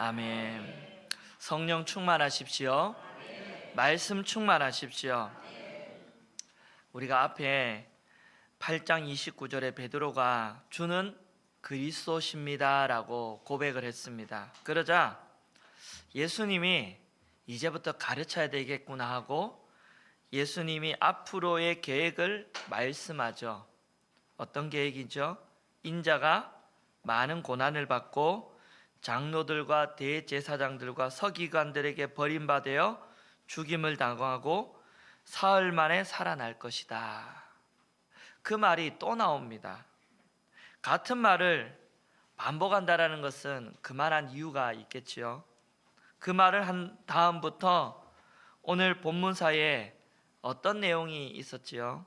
아멘. 성령 충만하십시오. 말씀 충만하십시오. 우리가 앞에 8장 29절에 베드로가 주는 그리스도십니다 라고 고백을 했습니다. 그러자 예수님이 이제부터 가르쳐야 되겠구나 하고 예수님이 앞으로의 계획을 말씀하죠. 어떤 계획이죠? 인자가 많은 고난을 받고 장로들과 대제사장들과 서기관들에게 버림받아 죽임을 당하고 사흘 만에 살아날 것이다. 그 말이 또 나옵니다. 같은 말을 반복한다라는 것은 그만한 이유가 있겠지요. 그 말을 한 다음부터 오늘 본문사에 어떤 내용이 있었지요?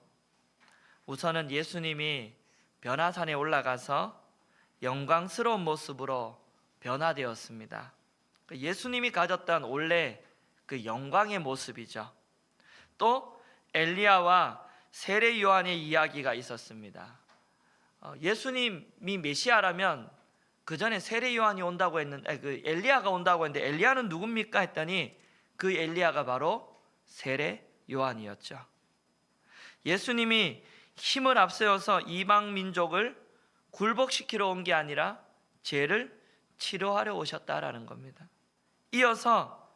우선은 예수님이 변화산에 올라가서 영광스러운 모습으로 변화되었습니다. 예수님이 가졌던 원래 그 영광의 모습이죠. 또 엘리야와 세례 요한의 이야기가 있었습니다. 예수님이 메시아라면 그 전에 세례 요한이 온다고 했는데 그 엘리야가 온다고 했는데 엘리야는 누굽니까 했더니 그 엘리야가 바로 세례 요한이었죠. 예수님이 힘을 앞세워서 이방 민족을 굴복시키러 온 게 아니라 죄를 치료하려 오셨다라는 겁니다. 이어서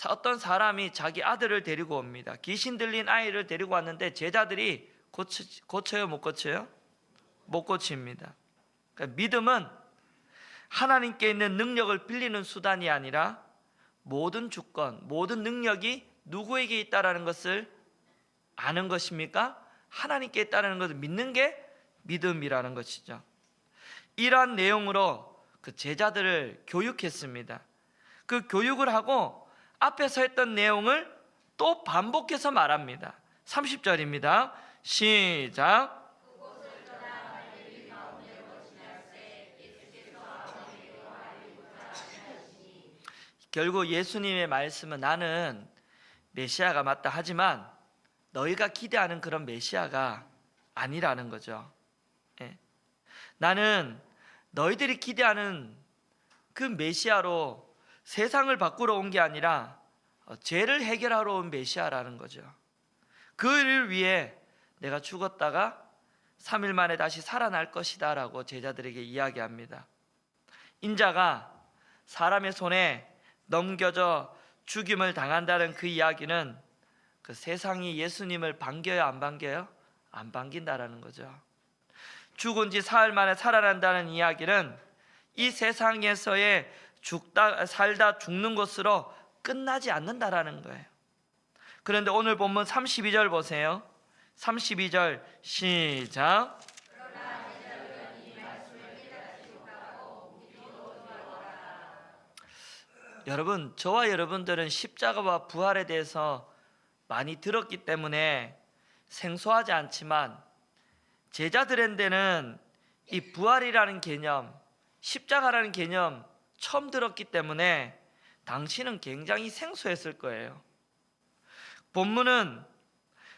어떤 사람이 자기 아들을 데리고 옵니다. 귀신 들린 아이를 데리고 왔는데 제자들이 고쳐요, 못 고쳐요? 못 고칩니다. 그러니까 믿음은 하나님께 있는 능력을 빌리는 수단이 아니라 모든 주권, 모든 능력이 누구에게 있다라는 것을 아는 것입니까? 하나님께 있다는 것을 믿는 게 믿음이라는 것이죠. 이러한 내용으로 그 제자들을 교육했습니다. 그 교육을 하고 앞에서 했던 내용을 또 반복해서 말합니다. 30절입니다. 시작. 결국 예수님의 말씀은 나는 메시아가 맞다 하지만 너희가 기대하는 그런 메시아가 아니라는 거죠. 나는 너희들이 기대하는 그 메시아로 세상을 바꾸러 온 게 아니라 죄를 해결하러 온 메시아라는 거죠. 그를 위해 내가 죽었다가 3일 만에 다시 살아날 것이다 라고 제자들에게 이야기합니다. 인자가 사람의 손에 넘겨져 죽임을 당한다는 그 이야기는 그 세상이 예수님을 반겨요, 안 반겨요? 안 반긴다라는 거죠. 죽은 지 사흘 만에 살아난다는 이야기는 이 세상에서의 살다 죽는 것으로 끝나지 않는다라는 거예요. 그런데 오늘 본문 32절 보세요. 32절 시작. 여러분, 저와 여러분들은 십자가와 부활에 대해서 많이 들었기 때문에 생소하지 않지만 제자들한테는 이 부활이라는 개념, 십자가라는 개념 처음 들었기 때문에 당시는 굉장히 생소했을 거예요. 본문은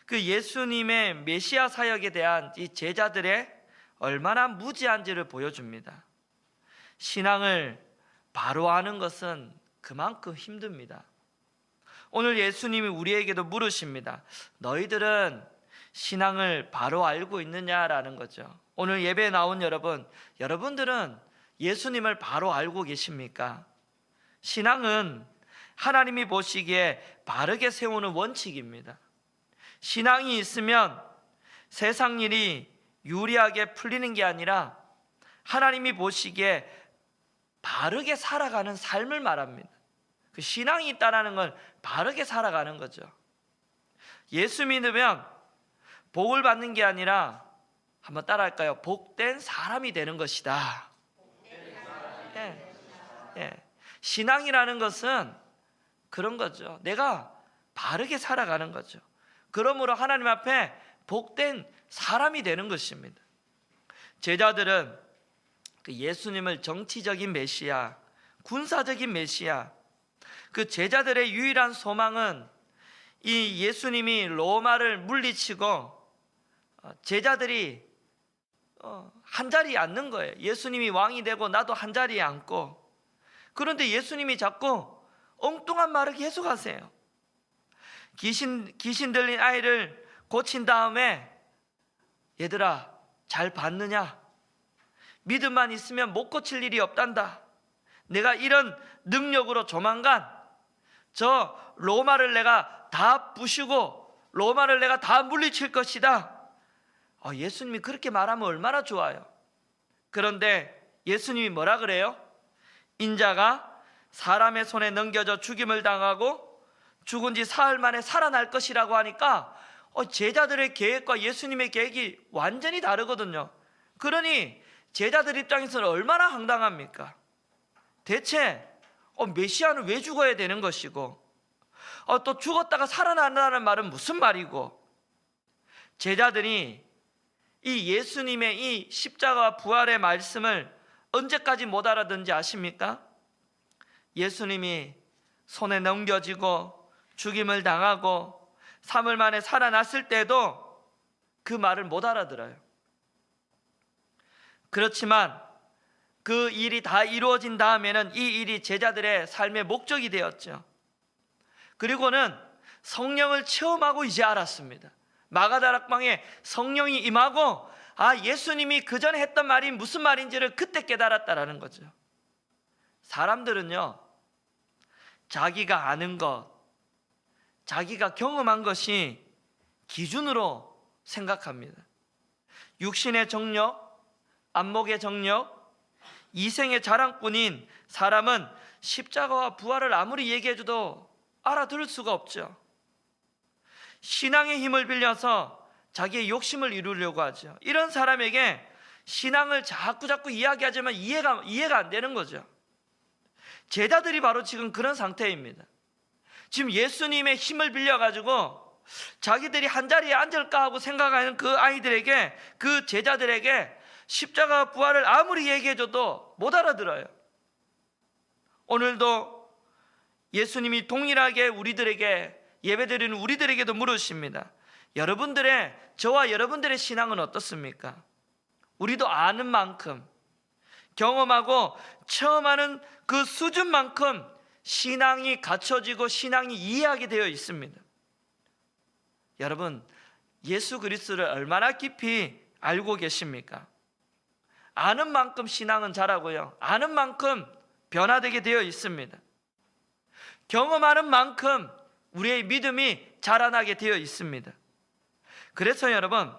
그 예수님의 메시아 사역에 대한 이 제자들의 얼마나 무지한지를 보여줍니다. 신앙을 바로 아는 것은 그만큼 힘듭니다. 오늘 예수님이 우리에게도 물으십니다. 너희들은 신앙을 바로 알고 있느냐라는 거죠. 오늘 예배에 나온 여러분들은 예수님을 바로 알고 계십니까? 신앙은 하나님이 보시기에 바르게 세우는 원칙입니다. 신앙이 있으면 세상 일이 유리하게 풀리는 게 아니라 하나님이 보시기에 바르게 살아가는 삶을 말합니다. 그 신앙이 있다는 건 바르게 살아가는 거죠. 예수 믿으면 복을 받는 게 아니라 한번 따라할까요? 복된 사람이 되는 것이다. 신앙이라는 것은 그런 거죠. 내가 바르게 살아가는 거죠. 그러므로 하나님 앞에 복된 사람이 되는 것입니다. 제자들은 그 예수님을 정치적인 메시아, 군사적인 메시아, 그 제자들의 유일한 소망은 이 예수님이 로마를 물리치고 제자들이 한 자리에 앉는 거예요. 예수님이 왕이 되고 나도 한 자리에 앉고, 그런데 예수님이 자꾸 엉뚱한 말을 계속 하세요. 귀신 들린 아이를 고친 다음에 얘들아 잘 봤느냐? 믿음만 있으면 못 고칠 일이 없단다. 내가 이런 능력으로 조만간 저 로마를 내가 다 부수고 로마를 내가 다 물리칠 것이다. 예수님이 그렇게 말하면 얼마나 좋아요. 그런데 예수님이 뭐라 그래요? 인자가 사람의 손에 넘겨져 죽임을 당하고 죽은 지 사흘 만에 살아날 것이라고 하니까 제자들의 계획과 예수님의 계획이 완전히 다르거든요. 그러니 제자들 입장에서는 얼마나 황당합니까? 대체 메시아는 왜 죽어야 되는 것이고 또 죽었다가 살아난다는 말은 무슨 말이고, 제자들이 이 예수님의 이 십자가와 부활의 말씀을 언제까지 못 알아듣는지 아십니까? 예수님이 손에 넘겨지고 죽임을 당하고 3일 만에 살아났을 때도 그 말을 못 알아들어요. 그렇지만 그 일이 다 이루어진 다음에는 이 일이 제자들의 삶의 목적이 되었죠. 그리고는 성령을 체험하고 이제 알았습니다. 마가다락방에 성령이 임하고 예수님이 그 전에 했던 말이 무슨 말인지를 그때 깨달았다라는 거죠. 사람들은요, 자기가 아는 것, 자기가 경험한 것이 기준으로 생각합니다. 육신의 정력, 안목의 정력, 이생의 자랑뿐인 사람은 십자가와 부활을 아무리 얘기해줘도 알아들을 수가 없죠. 신앙의 힘을 빌려서 자기의 욕심을 이루려고 하죠. 이런 사람에게 신앙을 자꾸 이야기하지만 이해가 안 되는 거죠. 제자들이 바로 지금 그런 상태입니다. 지금 예수님의 힘을 빌려가지고 자기들이 한자리에 앉을까 하고 생각하는 그 아이들에게, 그 제자들에게 십자가 부활을 아무리 얘기해줘도 못 알아들어요. 오늘도 예수님이 동일하게 우리들에게, 예배드리는 우리들에게도 물으십니다. 저와 여러분들의 신앙은 어떻습니까? 우리도 아는 만큼, 경험하고 체험하는 그 수준만큼 신앙이 갖춰지고 신앙이 이해하게 되어 있습니다. 여러분, 예수 그리스도를 얼마나 깊이 알고 계십니까? 아는 만큼 신앙은 자라고요, 아는 만큼 변화되게 되어 있습니다. 경험하는 만큼 우리의 믿음이 자라나게 되어 있습니다. 그래서 여러분,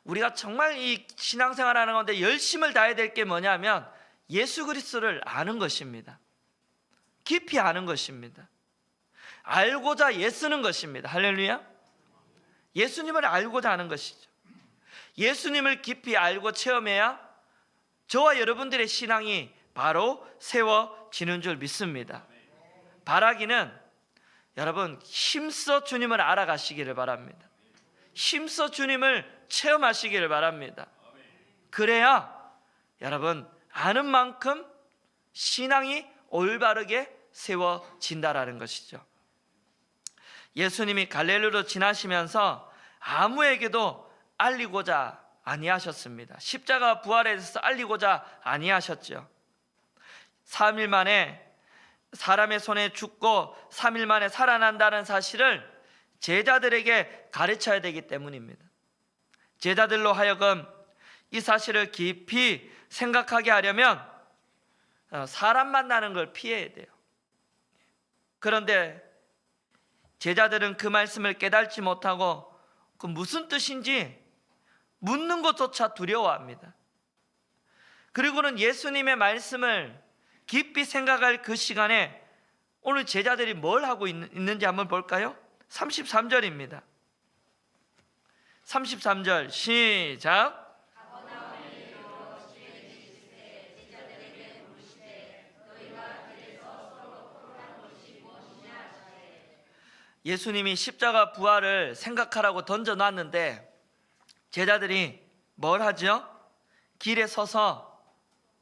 우리가 정말 이 신앙생활하는 가운데 열심을 다해야 될 게 뭐냐면 예수 그리스도를 아는 것입니다. 깊이 아는 것입니다. 알고자 애쓰는 것입니다. 할렐루야. 예수님을 알고자 하는 것이죠. 예수님을 깊이 알고 체험해야 저와 여러분들의 신앙이 바로 세워지는 줄 믿습니다. 바라기는 여러분, 힘써 주님을 알아가시기를 바랍니다. 힘써 주님을 체험하시기를 바랍니다. 그래야 여러분, 아는 만큼 신앙이 올바르게 세워진다라는 것이죠. 예수님이 갈릴리로 지나시면서 아무에게도 알리고자 아니하셨습니다. 십자가 부활에 대해서 알리고자 아니하셨죠. 3일 만에 사람의 손에 죽고 3일 만에 살아난다는 사실을 제자들에게 가르쳐야 되기 때문입니다. 제자들로 하여금 이 사실을 깊이 생각하게 하려면 사람 만나는 걸 피해야 돼요. 그런데 제자들은 그 말씀을 깨닫지 못하고 그 무슨 뜻인지 묻는 것조차 두려워합니다. 그리고는 예수님의 말씀을 깊이 생각할 그 시간에 오늘 제자들이 뭘 하고 있는지 한번 볼까요? 33절입니다. 33절 시작. 예수님이 십자가 부활을 생각하라고 던져놨는데 제자들이 뭘 하죠? 길에 서서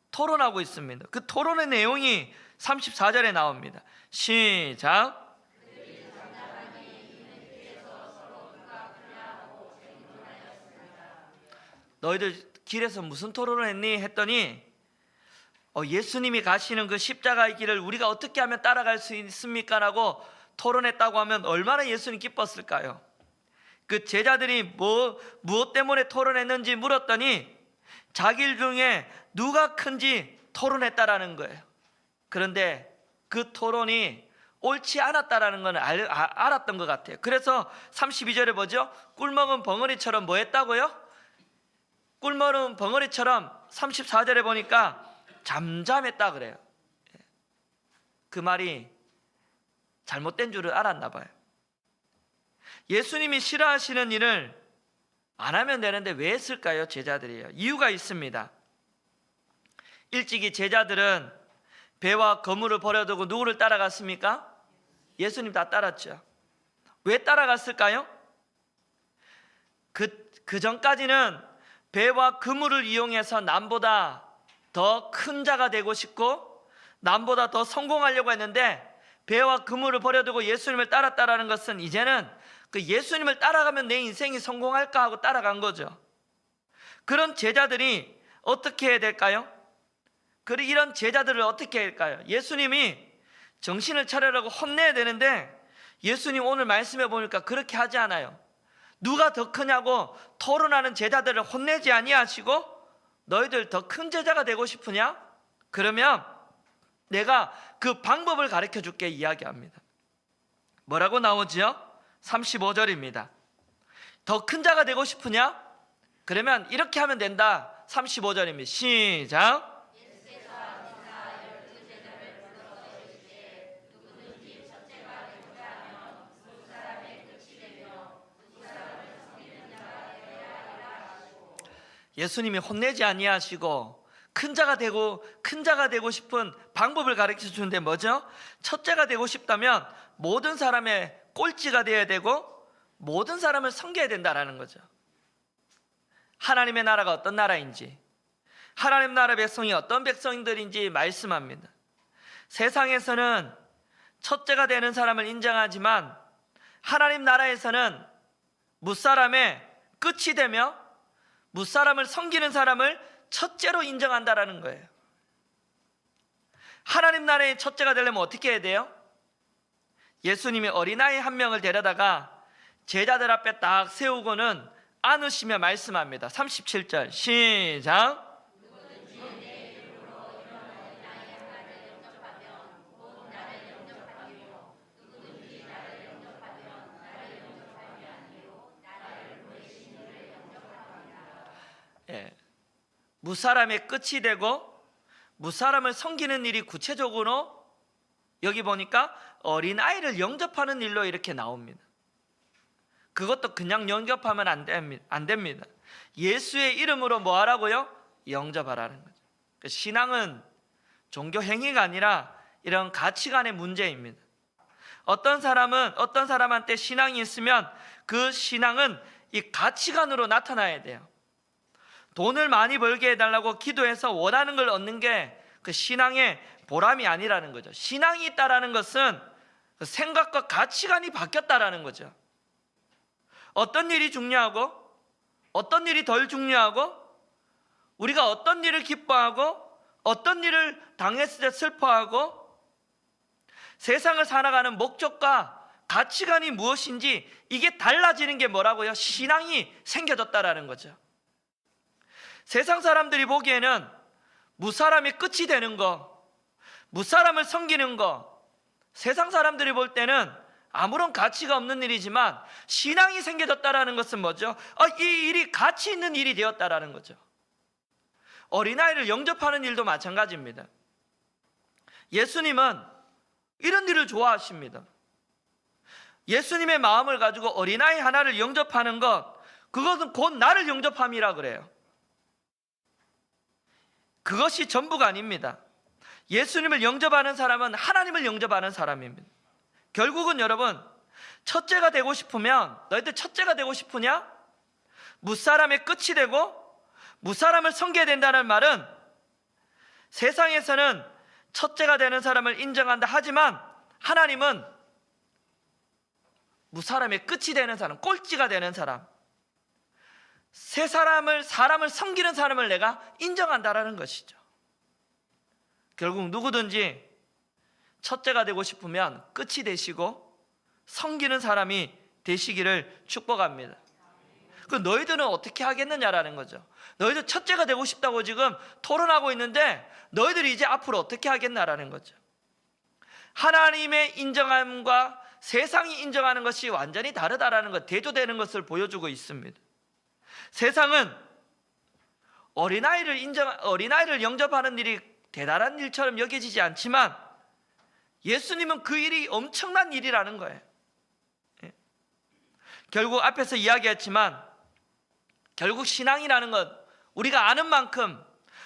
토론하고 있습니다. 그 토론의 내용이 34절에 나옵니다. 시작. 너희들 길에서 무슨 토론을 했니? 했더니 예수님이 가시는 그 십자가의 길을 우리가 어떻게 하면 따라갈 수 있습니까? 라고 토론했다고 하면 얼마나 예수님 기뻤을까요? 그 제자들이 무엇 때문에 토론했는지 물었더니 자기 중에 누가 큰지 토론했다라는 거예요. 그런데 그 토론이 옳지 않았다라는 건 알았던 것 같아요. 그래서 32절에 보죠. 꿀먹은 벙어리처럼 뭐 했다고요? 꿀먹은 벙어리처럼 34절에 보니까 잠잠했다 그래요. 그 말이 잘못된 줄을 알았나 봐요. 예수님이 싫어하시는 일을 안 하면 되는데 왜 했을까요? 제자들이요. 이유가 있습니다. 일찍이 제자들은 배와 거물을 버려두고 누구를 따라갔습니까? 예수님 다 따랐죠. 왜 따라갔을까요? 그 전까지는 배와 그물을 이용해서 남보다 더 큰 자가 되고 싶고 남보다 더 성공하려고 했는데 배와 그물을 버려두고 예수님을 따랐다라는 것은 이제는 그 예수님을 따라가면 내 인생이 성공할까 하고 따라간 거죠. 그런 제자들이 어떻게 해야 될까요? 이런 제자들을 어떻게 해야 할까요? 예수님이 정신을 차리라고 혼내야 되는데 예수님 오늘 말씀해 보니까 그렇게 하지 않아요. 누가 더 크냐고 토론하는 제자들을 혼내지 아니하시고 너희들 더 큰 제자가 되고 싶으냐? 그러면 내가 그 방법을 가르쳐 줄게 이야기합니다. 뭐라고 나오지요? 35절입니다. 더 큰 자가 되고 싶으냐? 그러면 이렇게 하면 된다. 35절입니다. 시작. 예수님이 혼내지 아니하시고 큰 자가 되고 싶은 방법을 가르쳐 주는데 뭐죠? 첫째가 되고 싶다면 모든 사람의 꼴찌가 되어야 되고 모든 사람을 섬겨야 된다라는 거죠. 하나님의 나라가 어떤 나라인지, 하나님 나라 백성이 어떤 백성들인지 말씀합니다. 세상에서는 첫째가 되는 사람을 인정하지만 하나님 나라에서는 무사람의 끝이 되며 무사람을 섬기는 사람을 첫째로 인정한다라는 거예요. 하나님 나라의 첫째가 되려면 어떻게 해야 돼요? 예수님이 어린아이 한 명을 데려다가 제자들 앞에 딱 세우고는 안으시며 말씀합니다. 37절 시작. 무사람의 끝이 되고 무사람을 섬기는 일이 구체적으로 여기 보니까 어린아이를 영접하는 일로 이렇게 나옵니다. 그것도 그냥 영접하면 안 됩니다. 예수의 이름으로 뭐 하라고요? 영접하라는 거죠. 신앙은 종교 행위가 아니라 이런 가치관의 문제입니다. 어떤 사람한테 신앙이 있으면 그 신앙은 이 가치관으로 나타나야 돼요. 돈을 많이 벌게 해달라고 기도해서 원하는 걸 얻는 게 그 신앙의 보람이 아니라는 거죠. 신앙이 있다라는 것은 생각과 가치관이 바뀌었다라는 거죠. 어떤 일이 중요하고 어떤 일이 덜 중요하고 우리가 어떤 일을 기뻐하고 어떤 일을 당했을 때 슬퍼하고 세상을 살아가는 목적과 가치관이 무엇인지 이게 달라지는 게 뭐라고요? 신앙이 생겨졌다라는 거죠. 세상 사람들이 보기에는 무사람의 끝이 되는 거, 무사람을 섬기는 거, 세상 사람들이 볼 때는 아무런 가치가 없는 일이지만 신앙이 생겨졌다라는 것은 뭐죠? 이 일이 가치 있는 일이 되었다라는 거죠. 어린아이를 영접하는 일도 마찬가지입니다. 예수님은 이런 일을 좋아하십니다. 예수님의 마음을 가지고 어린아이 하나를 영접하는 것, 그것은 곧 나를 영접함이라 그래요. 그것이 전부가 아닙니다. 예수님을 영접하는 사람은 하나님을 영접하는 사람입니다. 결국은 여러분, 첫째가 되고 싶으면 너희들 첫째가 되고 싶으냐? 무사람의 끝이 되고 무사람을 섬겨야 된다는 말은 세상에서는 첫째가 되는 사람을 인정한다 하지만 하나님은 무사람의 끝이 되는 사람, 꼴찌가 되는 사람, 사람을 섬기는 사람을 내가 인정한다라는 것이죠. 결국 누구든지 첫째가 되고 싶으면 끝이 되시고 섬기는 사람이 되시기를 축복합니다. 그 너희들은 어떻게 하겠느냐라는 거죠. 너희들 첫째가 되고 싶다고 지금 토론하고 있는데 너희들이 이제 앞으로 어떻게 하겠나라는 거죠. 하나님의 인정함과 세상이 인정하는 것이 완전히 다르다라는 것, 대조되는 것을 보여주고 있습니다. 세상은 어린아이를 영접하는 일이 대단한 일처럼 여겨지지 않지만 예수님은 그 일이 엄청난 일이라는 거예요. 결국 앞에서 이야기했지만 결국 신앙이라는 것, 우리가 아는 만큼,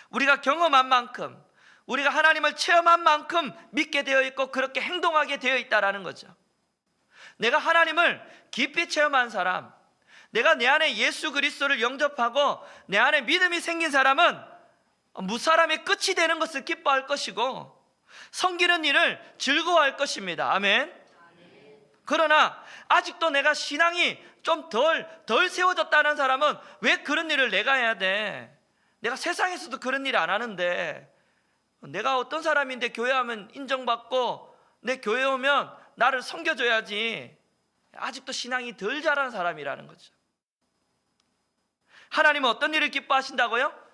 우리가 경험한 만큼, 우리가 하나님을 체험한 만큼 믿게 되어 있고 그렇게 행동하게 되어 있다는 거죠. 내가 하나님을 깊이 체험한 사람, 내가 내 안에 예수 그리스도를 영접하고 내 안에 믿음이 생긴 사람은 무사람의 끝이 되는 것을 기뻐할 것이고 섬기는 일을 즐거워할 것입니다. 아멘. 그러나 아직도 내가 신앙이 좀 덜 세워졌다는 사람은 왜 그런 일을 내가 해야 돼? 내가 세상에서도 그런 일 안 하는데, 내가 어떤 사람인데 교회 하면 인정받고 내 교회 오면 나를 섬겨줘야지. 아직도 신앙이 덜 자란 사람이라는 거죠. 하나님은 어떤 일을 기뻐하신다고요?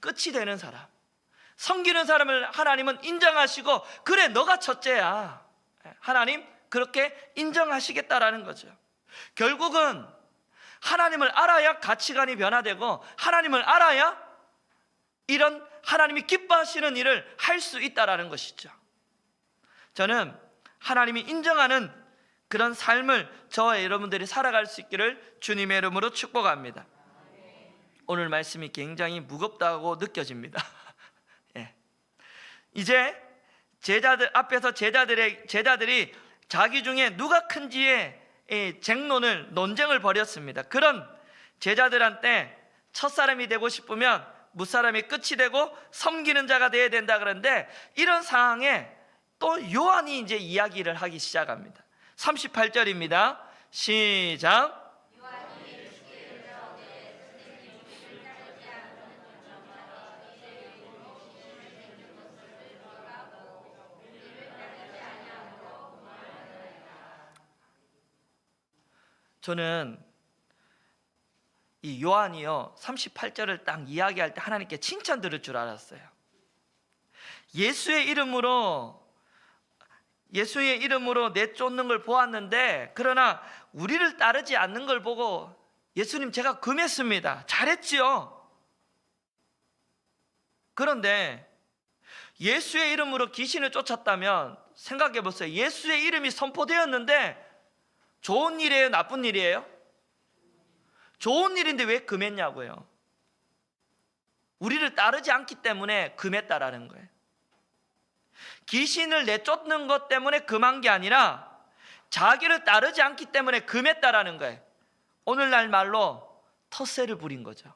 끝이 되는 사람, 섬기는 사람을 하나님은 인정하시고, 그래 너가 첫째야, 하나님 그렇게 인정하시겠다라는 거죠. 결국은 하나님을 알아야 가치관이 변화되고 하나님을 알아야 이런 하나님이 기뻐하시는 일을 할 수 있다라는 것이죠. 저는 하나님이 인정하는 그런 삶을 저와 여러분들이 살아갈 수 있기를 주님의 이름으로 축복합니다. 오늘 말씀이 굉장히 무겁다고 느껴집니다. 예. 이제 제자들 앞에서 제자들이 자기 중에 누가 큰지의 논쟁을 벌였습니다. 그런 제자들한테 첫사람이 되고 싶으면 무사람이 끝이 되고 섬기는 자가 되어야 된다 그러는데, 이런 상황에 또 요한이 이제 이야기를 하기 시작합니다. 38절입니다. 시작. 저는 이 요한이요 38절을 딱 이야기할 때 하나님께 칭찬 들을 줄 알았어요. 예수의 이름으로 내쫓는 걸 보았는데, 그러나 우리를 따르지 않는 걸 보고 예수님 제가 금했습니다, 잘했지요. 그런데 예수의 이름으로 귀신을 쫓았다면 생각해 보세요. 예수의 이름이 선포되었는데 좋은 일이에요, 나쁜 일이에요? 좋은 일인데 왜 금했냐고요. 우리를 따르지 않기 때문에 금했다라는 거예요. 귀신을 내쫓는 것 때문에 금한 게 아니라 자기를 따르지 않기 때문에 금했다라는 거예요. 오늘날 말로 텃세를 부린 거죠.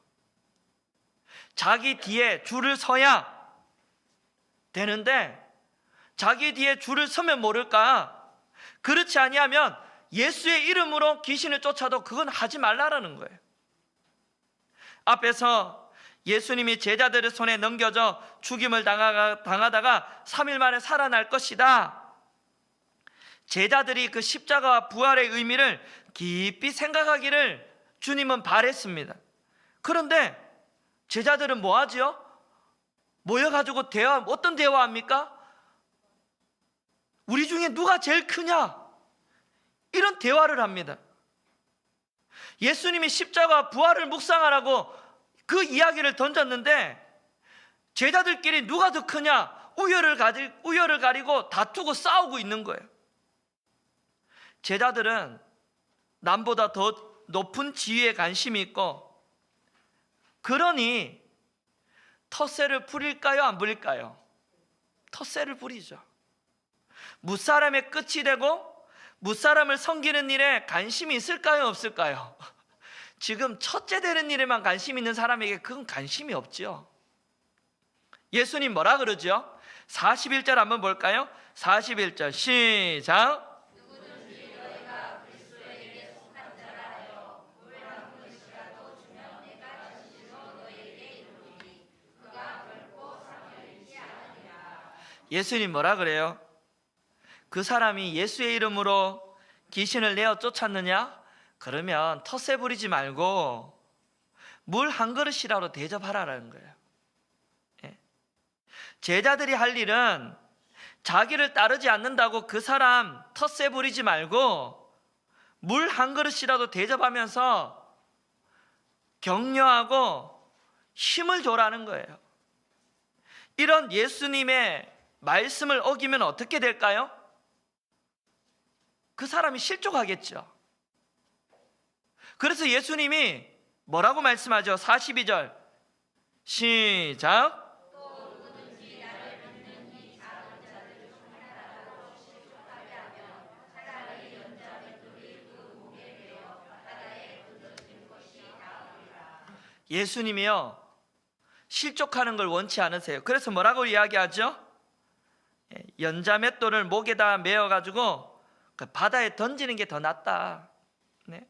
자기 뒤에 줄을 서야 되는데 자기 뒤에 줄을 서면 모를까? 그렇지 아니하면 예수의 이름으로 귀신을 쫓아도 그건 하지 말라라는 거예요. 앞에서 예수님이 제자들의 손에 넘겨져 죽임을 당하다가 3일 만에 살아날 것이다. 제자들이 그 십자가와 부활의 의미를 깊이 생각하기를 주님은 바랬습니다. 그런데 제자들은 뭐 하지요? 모여가지고 어떤 대화합니까? 우리 중에 누가 제일 크냐? 이런 대화를 합니다. 예수님이 십자가 부활을 묵상하라고 그 이야기를 던졌는데 제자들끼리 누가 더 크냐 우열을 가리고 다투고 싸우고 있는 거예요. 제자들은 남보다 더 높은 지위에 관심이 있고, 그러니 텃세를 부릴까요, 안 부릴까요? 텃세를 부리죠. 무사람의 끝이 되고 무사람을 섬기는 일에 관심이 있을까요, 없을까요? 지금 첫째 되는 일에만 관심 있는 사람에게 그건 관심이 없죠. 예수님 뭐라 그러죠? 41절 한번 볼까요? 41절 시작. 예수님 뭐라 그래요? 그 사람이 예수의 이름으로 귀신을 내어 쫓았느냐? 그러면 텃세 부리지 말고 물 한 그릇이라도 대접하라는 거예요. 예. 제자들이 할 일은 자기를 따르지 않는다고 그 사람 텃세 부리지 말고 물 한 그릇이라도 대접하면서 격려하고 힘을 줘라는 거예요. 이런 예수님의 말씀을 어기면 어떻게 될까요? 그 사람이 실족하겠죠. 그래서 예수님이 뭐라고 말씀하죠? 42절 시작. 예수님이요 실족하는 걸 원치 않으세요. 그래서 뭐라고 이야기하죠? 연자맷돌을 목에다 메어가지고 바다에 던지는 게 더 낫다. 네.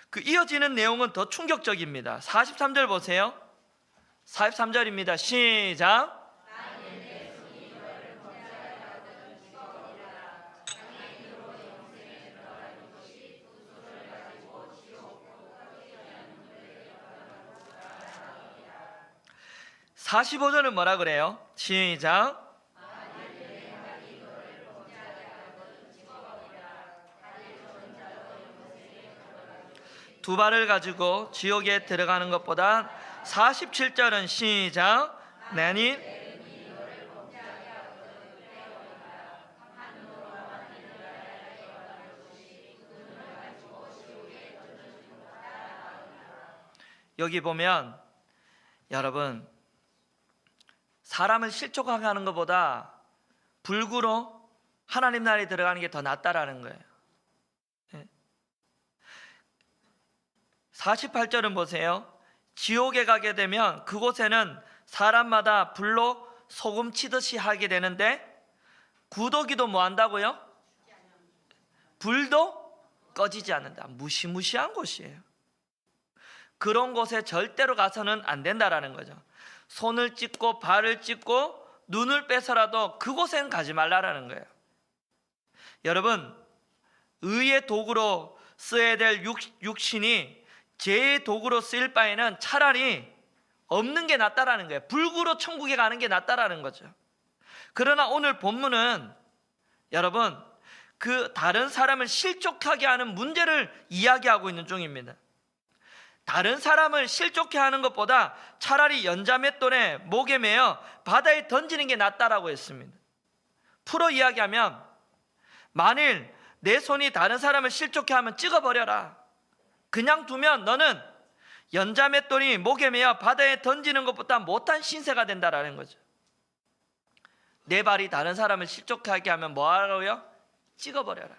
그 이어지는 내용은 더 충격적입니다. 43절 보세요. 43절입니다. 시작. (45절은) 뭐라 그래요? 시작. 두 발을 가지고 지옥에 들어가는 것보다 47절은 시작. 나니 여기 보면 여러분 사람을 실족하게 하는 것보다 불구로 하나님 나라에 들어가는 게 더 낫다라는 거예요. 48절은 보세요. 지옥에 가게 되면 그곳에는 사람마다 불로 소금 치듯이 하게 되는데 구더기도 뭐 한다고요? 불도 꺼지지 않는다. 무시무시한 곳이에요. 그런 곳에 절대로 가서는 안 된다라는 거죠. 손을 찢고 발을 찢고 눈을 빼서라도 그곳엔 가지 말라라는 거예요. 여러분, 의의 도구로 써야 될 육신이 죄의 도구로 쓰일 바에는 차라리 없는 게 낫다라는 거예요. 불구로 천국에 가는 게 낫다라는 거죠. 그러나 오늘 본문은 여러분 그 다른 사람을 실족하게 하는 문제를 이야기하고 있는 중입니다. 다른 사람을 실족해 하는 것보다 차라리 연자맷돌에 목에 매어 바다에 던지는 게 낫다라고 했습니다. 풀어 이야기하면 만일 내 손이 다른 사람을 실족해 하면 찍어버려라. 그냥 두면 너는 연자맷돌이 목에 매어 바다에 던지는 것보다 못한 신세가 된다라는 거죠. 내 발이 다른 사람을 실족하게 하면 뭐 하라고요? 찍어버려라.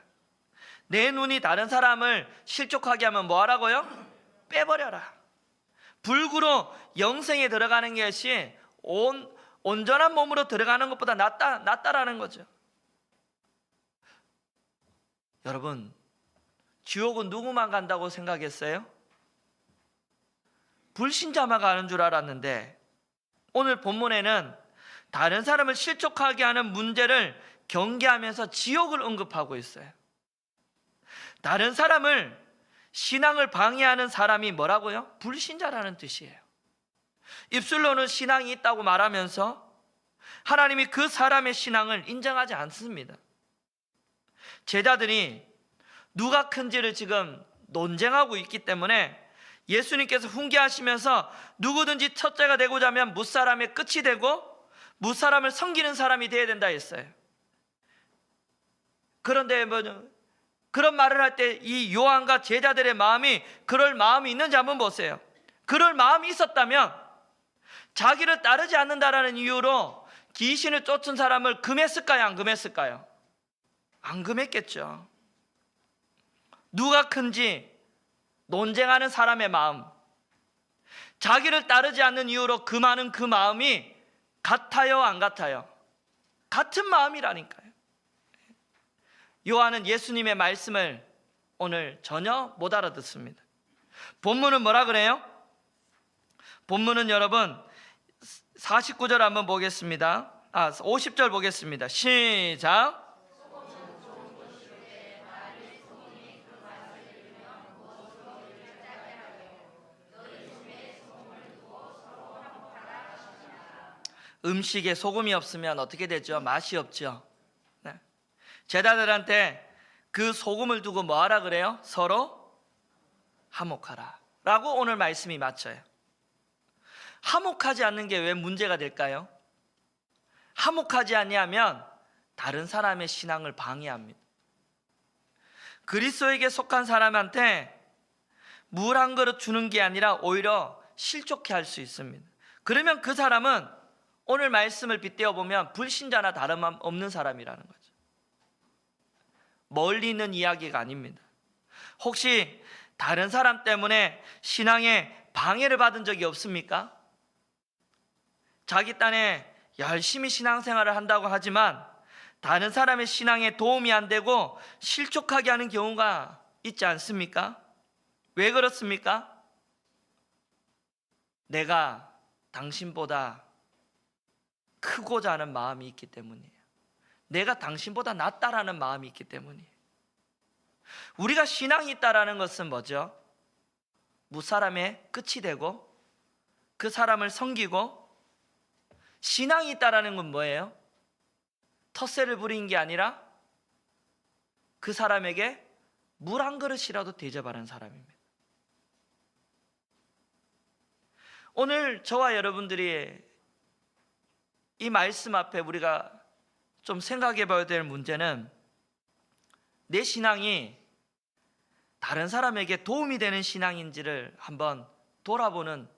내 눈이 다른 사람을 실족하게 하면 뭐 하라고요? 빼버려라. 불구로 영생에 들어가는 것이 온전한 몸으로 들어가는 것보다 낫다라는 거죠. 여러분, 지옥은 누구만 간다고 생각했어요? 불신자만 가는 줄 알았는데 오늘 본문에는 다른 사람을 실족하게 하는 문제를 경계하면서 지옥을 언급하고 있어요. 다른 사람을 신앙을 방해하는 사람이 뭐라고요? 불신자라는 뜻이에요. 입술로는 신앙이 있다고 말하면서 하나님이 그 사람의 신앙을 인정하지 않습니다. 제자들이 누가 큰지를 지금 논쟁하고 있기 때문에 예수님께서 훈계하시면서 누구든지 첫째가 되고자 하면 무사람의 끝이 되고 무사람을 섬기는 사람이 되어야 된다 했어요. 그런데 그런 말을 할 때 이 요한과 제자들의 마음이 그럴 마음이 있는지 한번 보세요. 그럴 마음이 있었다면 자기를 따르지 않는다라는 이유로 귀신을 쫓은 사람을 금했을까요? 안 금했을까요? 안 금했겠죠. 누가 큰지 논쟁하는 사람의 마음, 자기를 따르지 않는 이유로 금하는 그 마음이 같아요? 안 같아요? 같은 마음이라니까요. 요한은 예수님의 말씀을 오늘 전혀 못 알아듣습니다. 본문은 뭐라 그래요? 본문은 여러분 49절 한번 보겠습니다. 50절 보겠습니다. 시작. 음식에 소금이 없으면 어떻게 되죠? 맛이 없죠. 네. 제자들한테 그 소금을 두고 뭐 하라 그래요? 서로 화목하라 라고 오늘 말씀이 맞춰요. 화목하지 않는 게 왜 문제가 될까요? 화목하지 아니하면 다른 사람의 신앙을 방해합니다. 그리스도에게 속한 사람한테 물 한 그릇 주는 게 아니라 오히려 실족해 할 수 있습니다. 그러면 그 사람은 오늘 말씀을 빗대어 보면 불신자나 다름없는 사람이라는 거죠. 멀리 있는 이야기가 아닙니다. 혹시 다른 사람 때문에 신앙에 방해를 받은 적이 없습니까? 자기 딴에 열심히 신앙생활을 한다고 하지만 다른 사람의 신앙에 도움이 안 되고 실족하게 하는 경우가 있지 않습니까? 왜 그렇습니까? 내가 당신보다 크고자 하는 마음이 있기 때문이에요. 내가 당신보다 낫다라는 마음이 있기 때문이에요. 우리가 신앙이 있다라는 것은 뭐죠? 무사람의 끝이 되고 그 사람을 섬기고, 신앙이 있다라는 건 뭐예요? 텃세를 부린 게 아니라 그 사람에게 물 한 그릇이라도 대접하는 사람입니다. 오늘 저와 여러분들이 이 말씀 앞에 우리가 좀 생각해 봐야 될 문제는, 내 신앙이 다른 사람에게 도움이 되는 신앙인지를 한번 돌아보는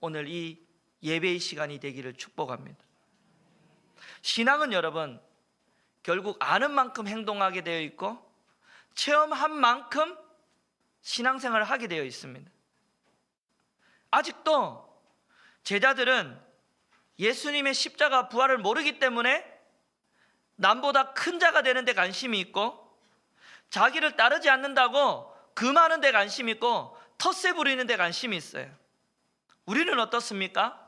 오늘 이 예배의 시간이 되기를 축복합니다. 신앙은 여러분 결국 아는 만큼 행동하게 되어 있고 체험한 만큼 신앙생활을 하게 되어 있습니다. 아직도 제자들은 예수님의 십자가 부활을 모르기 때문에 남보다 큰 자가 되는 데 관심이 있고, 자기를 따르지 않는다고 금하는 데 관심이 있고, 텃세 부리는 데 관심이 있어요. 우리는 어떻습니까?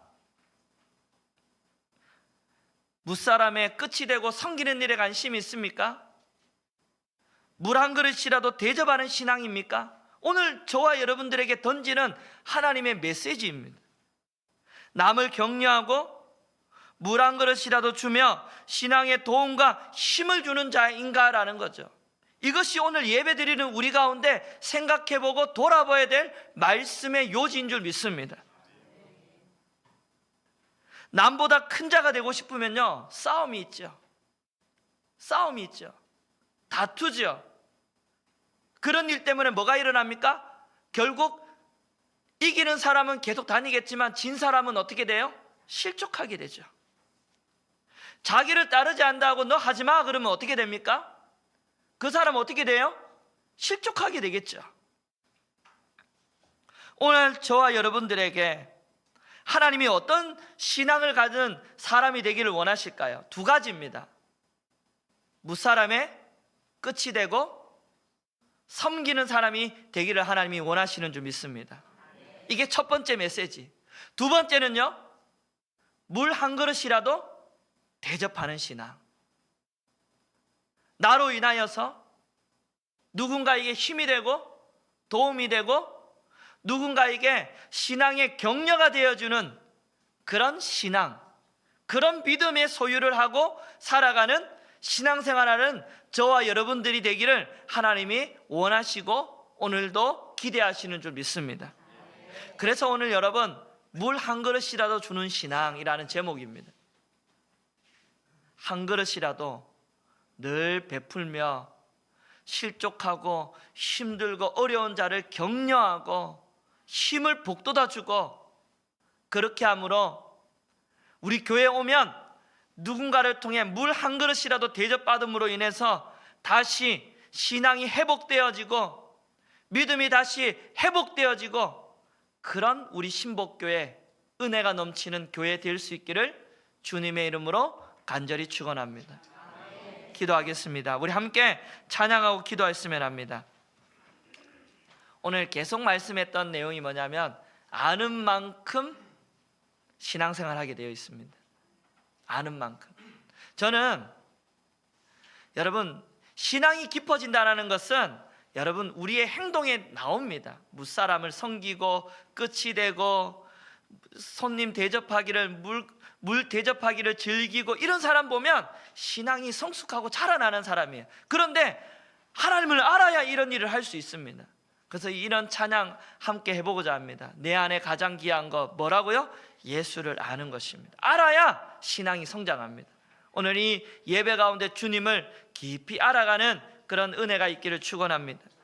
무사람의 끝이 되고 섬기는 일에 관심이 있습니까? 물 한 그릇이라도 대접하는 신앙입니까? 오늘 저와 여러분들에게 던지는 하나님의 메시지입니다. 남을 격려하고 물 한 그릇이라도 주며 신앙에 도움과 힘을 주는 자인가라는 거죠. 이것이 오늘 예배드리는 우리 가운데 생각해보고 돌아봐야 될 말씀의 요지인 줄 믿습니다. 남보다 큰 자가 되고 싶으면요, 싸움이 있죠. 싸움이 있죠. 다투죠. 그런 일 때문에 뭐가 일어납니까? 결국 이기는 사람은 계속 다니겠지만 진 사람은 어떻게 돼요? 실족하게 되죠. 자기를 따르지 않는다고 너 하지 마 그러면 어떻게 됩니까? 그 사람은 어떻게 돼요? 실족하게 되겠죠. 오늘 저와 여러분들에게 하나님이 어떤 신앙을 가진 사람이 되기를 원하실까요? 두 가지입니다. 무사람의 끝이 되고 섬기는 사람이 되기를 하나님이 원하시는 줄 믿습니다. 이게 첫 번째 메시지. 두 번째는요, 물 한 그릇이라도 대접하는 신앙. 나로 인하여서 누군가에게 힘이 되고 도움이 되고 누군가에게 신앙의 격려가 되어주는 그런 신앙, 그런 믿음의 소유를 하고 살아가는 신앙생활하는 저와 여러분들이 되기를 하나님이 원하시고 오늘도 기대하시는 줄 믿습니다. 그래서 오늘 여러분, 물 한 그릇이라도 주는 신앙이라는 제목입니다. 한 그릇이라도 늘 베풀며 실족하고 힘들고 어려운 자를 격려하고 힘을 북돋아주고, 그렇게 함으로 우리 교회에 오면 누군가를 통해 물 한 그릇이라도 대접받음으로 인해서 다시 신앙이 회복되어지고 믿음이 다시 회복되어지고, 그런 우리 신복교회 은혜가 넘치는 교회 될 수 있기를 주님의 이름으로 간절히 축원합니다. 기도하겠습니다. 우리 함께 찬양하고 기도했으면 합니다. 오늘 계속 말씀했던 내용이 뭐냐면, 아는 만큼 신앙생활 하게 되어 있습니다. 아는 만큼. 저는 여러분 신앙이 깊어진다는 것은 여러분 우리의 행동에 나옵니다. 무사람을 섬기고 끝이 되고 손님 대접하기를 물 대접하기를 즐기고 이런 사람 보면 신앙이 성숙하고 자라나는 사람이에요. 그런데 하나님을 알아야 이런 일을 할 수 있습니다. 그래서 이런 찬양 함께 해보고자 합니다. 내 안에 가장 귀한 거 뭐라고요? 예수를 아는 것입니다. 알아야 신앙이 성장합니다. 오늘 이 예배 가운데 주님을 깊이 알아가는 그런 은혜가 있기를 축원합니다.